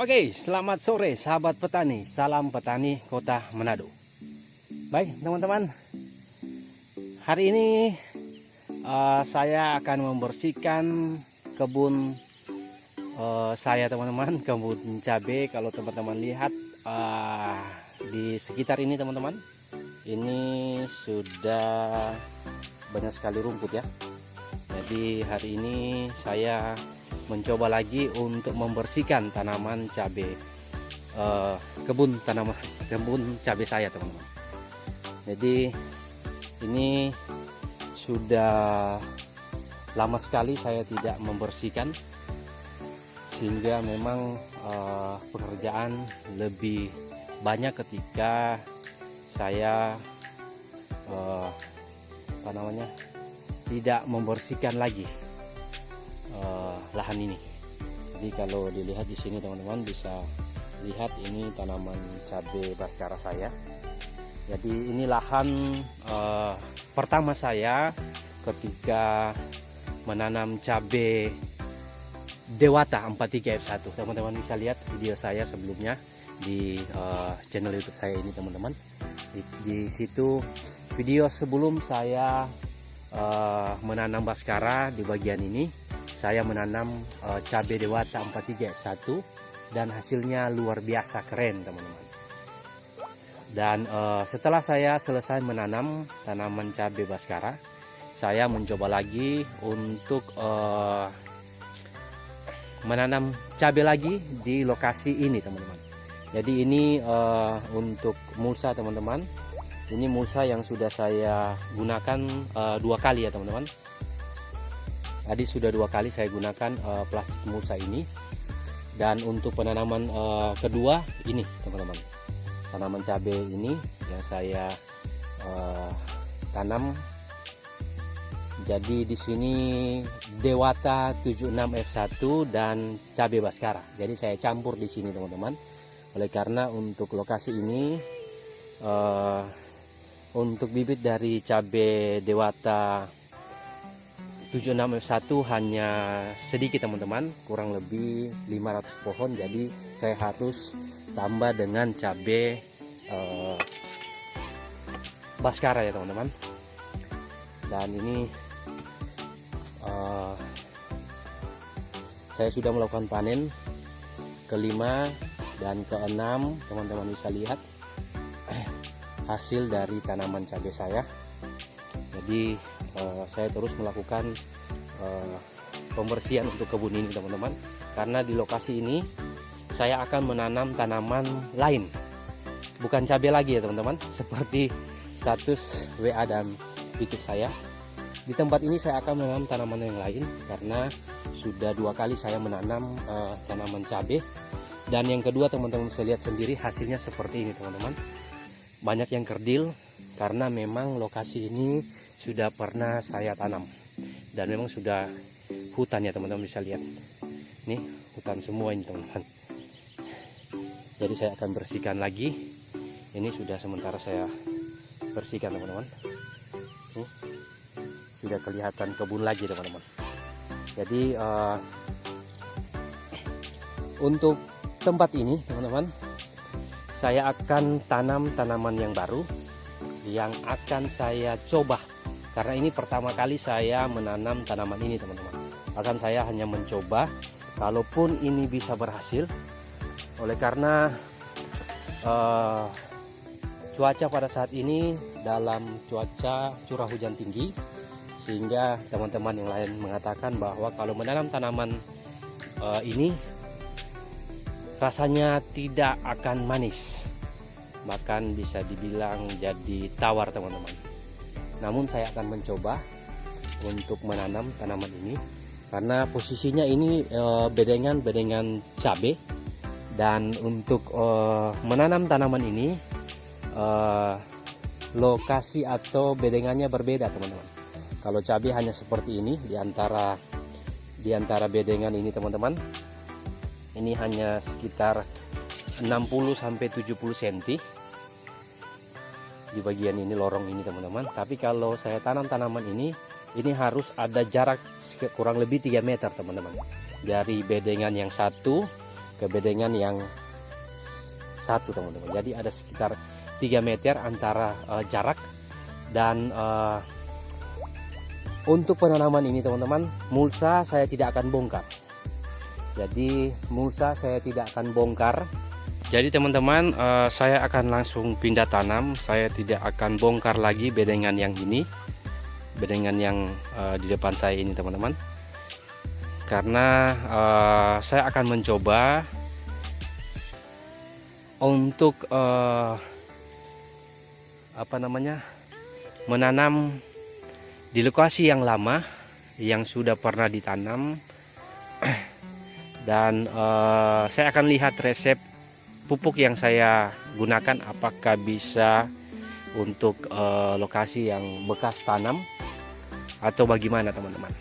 Oke, selamat sore sahabat petani. Salam petani Kota Manado. Baik teman-teman, hari ini saya akan membersihkan kebun saya teman-teman, kebun cabai. Kalau teman-teman lihat di sekitar ini teman-teman, ini sudah banyak sekali rumput ya. Jadi hari ini saya mencoba lagi untuk membersihkan tanaman cabai, kebun cabai saya teman-teman. Jadi ini sudah lama sekali saya tidak membersihkan, sehingga memang pekerjaan lebih banyak ketika saya tidak membersihkan lagi lahan ini. Jadi kalau dilihat di sini teman-teman bisa lihat ini tanaman cabai baskara saya. Jadi ini lahan pertama saya ketika menanam cabai Dewata 43F1. Teman-teman bisa lihat video saya sebelumnya di channel YouTube saya ini teman-teman. Di situ video sebelum saya menanam baskara, di bagian ini saya menanam cabai Dewata 43F1 dan hasilnya luar biasa keren teman-teman. Dan setelah saya selesai menanam tanaman cabai baskara, saya mencoba lagi untuk menanam cabai lagi di lokasi ini teman-teman. Jadi ini untuk mulsa teman-teman. Ini mulsa yang sudah saya gunakan 2 kali ya teman-teman. Tadi sudah 2 kali saya gunakan plastik mulsa ini. Dan untuk penanaman kedua ini teman-teman, tanaman cabai ini yang saya tanam. Jadi di sini Dewata 76F1 dan cabai baskara. Jadi saya campur di sini teman-teman. Oleh karena untuk lokasi ini untuk bibit dari cabai Dewata 76F1 hanya sedikit teman-teman, kurang lebih 500 pohon. Jadi saya harus tambah dengan cabai baskara ya teman-teman. Dan ini saya sudah melakukan panen kelima dan keenam. Teman-teman bisa lihat hasil dari tanaman cabai saya. Jadi saya terus melakukan pembersihan untuk kebun ini teman-teman, karena di lokasi ini saya akan menanam tanaman lain, bukan cabai lagi ya teman-teman, seperti status WA dan YouTube saya. Di tempat ini saya akan menanam tanaman yang lain, karena sudah 2 kali saya menanam tanaman cabai. Dan yang kedua teman-teman bisa lihat sendiri hasilnya seperti ini teman-teman, banyak yang kerdil karena memang lokasi ini sudah pernah saya tanam dan memang sudah hutan ya teman-teman, bisa lihat nih hutan semua ini teman-teman. Jadi saya akan bersihkan lagi. Ini sudah sementara saya bersihkan teman-teman. Sudah kelihatan kebun lagi teman-teman. Jadi untuk tempat ini teman-teman, saya akan tanam tanaman yang baru yang akan saya coba. Karena ini pertama kali saya menanam tanaman ini teman-teman. Bahkan saya hanya mencoba, kalaupun ini bisa berhasil. Oleh karena cuaca pada saat ini dalam cuaca curah hujan tinggi, sehingga teman-teman yang lain mengatakan bahwa kalau menanam tanaman ini rasanya tidak akan manis, bahkan bisa dibilang jadi tawar teman-teman. Namun saya akan mencoba untuk menanam tanaman ini, karena posisinya ini bedengan cabai. Dan untuk menanam tanaman ini lokasi atau bedengannya berbeda teman-teman. Kalau cabai hanya seperti ini di antara bedengan ini teman-teman, ini hanya sekitar 60-70 cm di bagian ini, lorong ini teman-teman. Tapi kalau saya tanam tanaman ini harus ada jarak kurang lebih 3 meter teman-teman, dari bedengan yang satu ke bedengan yang satu teman-teman. Jadi ada sekitar 3 meter antara jarak. Dan untuk penanaman ini teman-teman, mulsa saya tidak akan bongkar. Jadi mulsa saya tidak akan bongkar. Jadi teman-teman, saya akan langsung pindah tanam. Saya tidak akan bongkar lagi bedengan yang ini, bedengan yang di depan saya ini teman-teman. Karena saya akan mencoba untuk menanam di lokasi yang lama yang sudah pernah ditanam. Dan saya akan lihat resep pupuk yang saya gunakan apakah bisa untuk lokasi yang bekas tanam atau bagaimana teman-teman.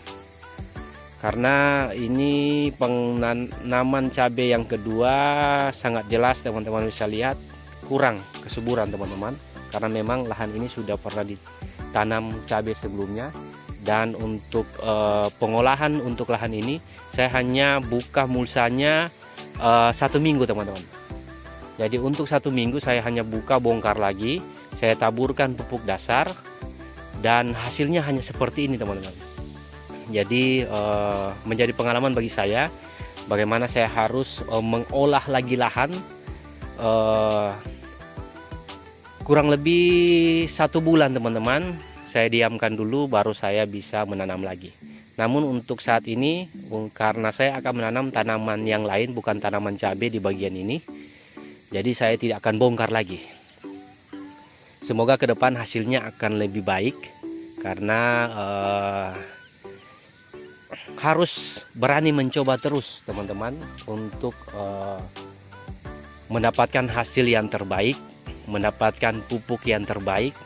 Karena ini penanaman cabai yang kedua, sangat jelas teman-teman bisa lihat kurang kesuburan teman-teman, karena memang lahan ini sudah pernah ditanam cabai sebelumnya. Dan untuk pengolahan untuk lahan ini saya hanya buka mulsanya 1 minggu teman-teman. Jadi untuk 1 minggu saya hanya buka bongkar lagi, saya taburkan pupuk dasar, dan hasilnya hanya seperti ini teman-teman. Jadi menjadi pengalaman bagi saya bagaimana saya harus mengolah lagi lahan kurang lebih 1 bulan teman-teman. Saya diamkan dulu baru saya bisa menanam lagi. Namun untuk saat ini karena saya akan menanam tanaman yang lain, bukan tanaman cabai di bagian ini, jadi saya tidak akan bongkar lagi. Semoga ke depan hasilnya akan lebih baik, karena harus berani mencoba terus teman-teman untuk mendapatkan hasil yang terbaik, mendapatkan pupuk yang terbaik.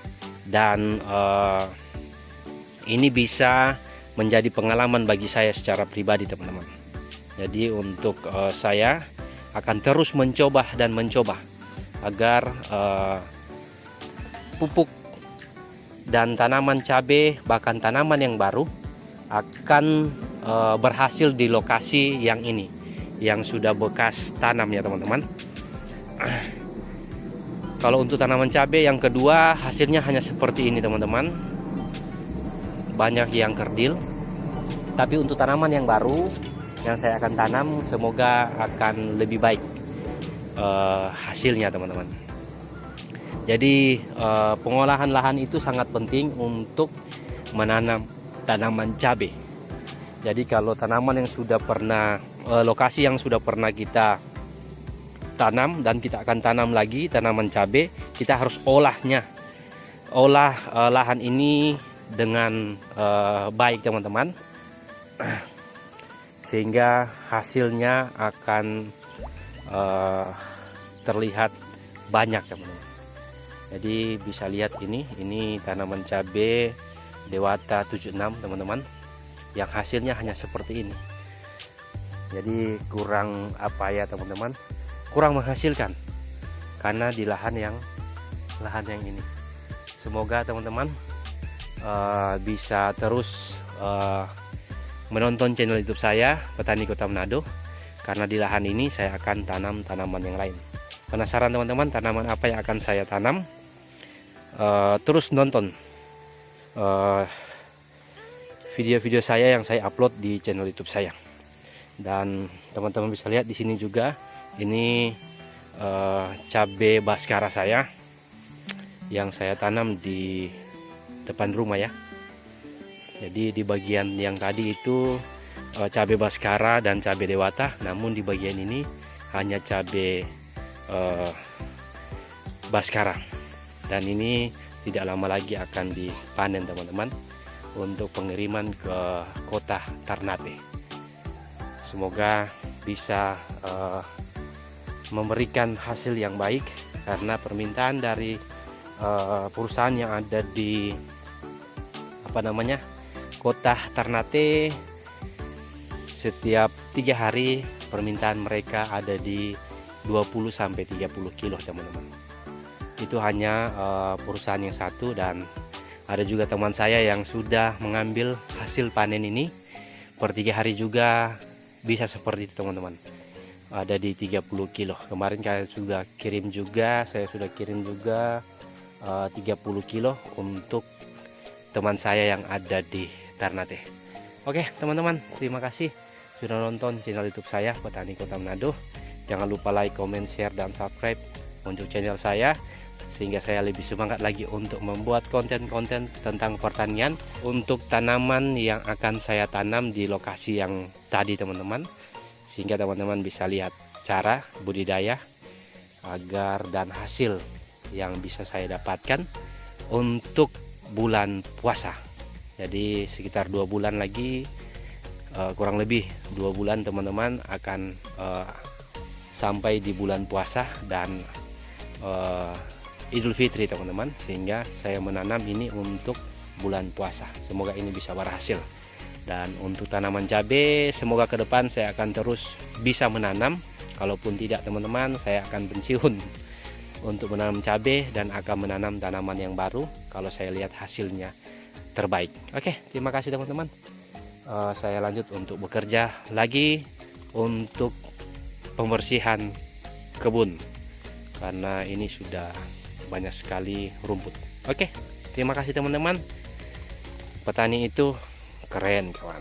Dan ini bisa menjadi pengalaman bagi saya secara pribadi teman-teman. Jadi untuk saya akan terus mencoba dan mencoba agar pupuk dan tanaman cabai, bahkan tanaman yang baru, akan berhasil di lokasi yang ini, yang sudah bekas tanam ya teman-teman. Kalau untuk tanaman cabai yang kedua, hasilnya hanya seperti ini teman-teman, banyak yang kerdil. Tapi untuk tanaman yang baru yang saya akan tanam, semoga akan lebih baik hasilnya teman-teman. Jadi pengolahan lahan itu sangat penting untuk menanam tanaman cabai. Jadi kalau tanaman yang sudah pernah, lokasi yang sudah pernah kita tanam dan kita akan tanam lagi tanaman cabai, kita harus olah lahan ini dengan baik teman-teman, sehingga hasilnya akan terlihat banyak teman-teman. Jadi bisa lihat ini tanaman cabai Dewata 76 teman-teman, yang hasilnya hanya seperti ini. Jadi kurang teman-teman, kurang menghasilkan karena di lahan yang ini. Semoga teman-teman bisa terus menonton channel YouTube saya, Petani Kota Manado, karena di lahan ini saya akan tanam tanaman yang lain. Penasaran teman-teman tanaman apa yang akan saya tanam? Terus nonton video-video saya yang saya upload di channel YouTube saya. Dan teman-teman bisa lihat di sini juga, ini cabai baskara saya yang saya tanam di depan rumah ya. Jadi di bagian yang tadi itu cabai baskara dan cabai dewata, namun di bagian ini hanya cabai baskara. Dan ini tidak lama lagi akan dipanen teman-teman, untuk pengiriman ke kota Ternate. Semoga bisa memberikan hasil yang baik, karena permintaan dari perusahaan yang ada di kota Ternate, setiap 3 hari permintaan mereka ada di 20-30 kilo teman-teman. Itu hanya perusahaan yang satu, dan ada juga teman saya yang sudah mengambil hasil panen ini per 3 hari juga bisa seperti itu teman-teman. ada di 30 kilo. Kemarin saya sudah kirim juga 30 kilo untuk teman saya yang ada di Ternate. Oke teman-teman, terima kasih sudah nonton channel YouTube saya Petani Kota Manado. Jangan lupa like, comment, share, dan subscribe untuk channel saya, sehingga saya lebih semangat lagi untuk membuat konten-konten tentang pertanian untuk tanaman yang akan saya tanam di lokasi yang tadi teman-teman, sehingga teman-teman bisa lihat cara budidaya agar dan hasil yang bisa saya dapatkan untuk bulan puasa. Jadi sekitar 2 bulan lagi, kurang lebih 2 bulan teman-teman akan sampai di bulan puasa dan Idul Fitri teman-teman, sehingga saya menanam ini untuk bulan puasa. Semoga ini bisa berhasil. Dan untuk tanaman cabai, semoga ke depan saya akan terus bisa menanam. Kalaupun tidak teman-teman, saya akan pensiun untuk menanam cabai dan akan menanam tanaman yang baru kalau saya lihat hasilnya terbaik. Oke, terima kasih teman-teman. Saya lanjut untuk bekerja lagi untuk pembersihan kebun, karena ini sudah banyak sekali rumput. Oke, terima kasih teman-teman. Petani itu keren kawan.